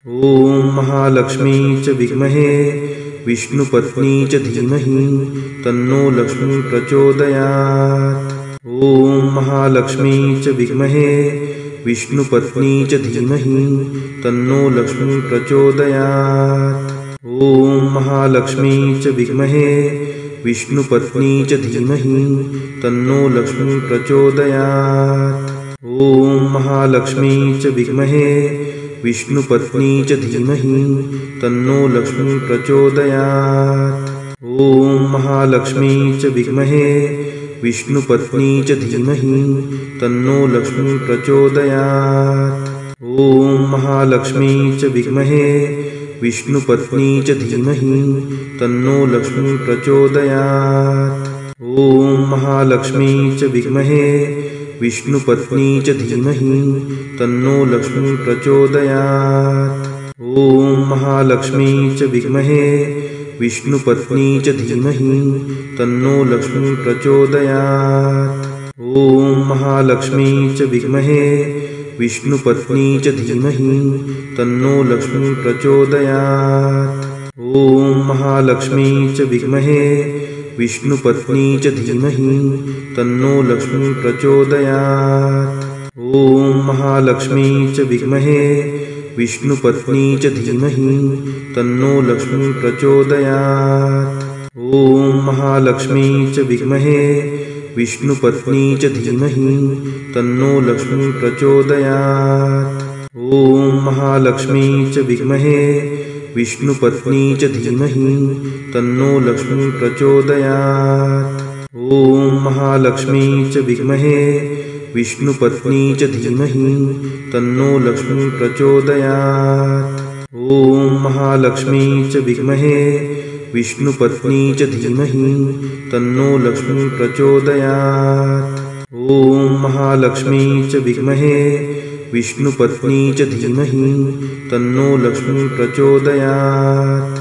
ॐ महालक्ष्मी च विद्महे विष्णुपत्नी च धीमहि तन्नो लक्ष्मी प्रचोदयात्। ॐ महालक्ष्मी च विद्महे विष्णुपत्नी च धीमहि तन्नो लक्ष्मी प्रचोदयात्। ॐ महालक्ष्मी च विद्महे विष्णुपत्नी च धीमहि तन्नो लक्ष्मी प्रचोदयात्। ॐ महालक्ष्मी च विद्महे विष्णुपत्नी च धीमहि तन्नो लक्ष्मी प्रचोदयात्। ॐ महालक्ष्मी च विद्महे विष्णुपत्नी च धीमहि तन्नो लक्ष्मी प्रचोदयात्। ॐ महालक्ष्मी च विद्महे विष्णुपत्नी च धीमहि तन्नो लक्ष्मी प्रचोदयात्। ॐ महालक्ष्मी च विद्महे विष्णुपत्नी च धीमहि तन्नो लक्ष्मी प्रचोदयात्। ॐ महालक्ष्मी च विद्महे विष्णुपत्नी च धीमहि तन्नो लक्ष्मी प्रचोदयात्। ॐ महालक्ष्मी च विद्महे विष्णुपत्नी च धीमहि तन्नो लक्ष्मी प्रचोदयात्। ॐ महालक्ष्मी च विद्महे विष्णुपत्नी च धीमहि तन्नो लक्ष्मी प्रचोदयात्। ॐ महालक्ष्मी च विद्महे विष्णुपत्नी च धीमहि तन्नो लक्ष्मी प्रचोदयात्। ॐ महालक्ष्मी च विद्महे विष्णुपत्नी च धीमहि तन्नो लक्ष्मी प्रचोदयात्। ॐ महालक्ष्मी च विद्महे विष्णुपत्नी च धीमहि तन्नो लक्ष्मी प्रचोदयात्। ॐ महालक्ष्मी च विद्महे विष्णुपत्नी च धीमहि तन्नो लक्ष्मी प्रचोदयात्। ॐ महालक्ष्मी च विद्महे विष्णुपत्नी च धीमहि तन्नो लक्ष्मी प्रचोदयात्। ॐ महालक्ष्मी च विद्महे विष्णुपत्नी च धीमहि तन्नो लक्ष्मी प्रचोदयात्।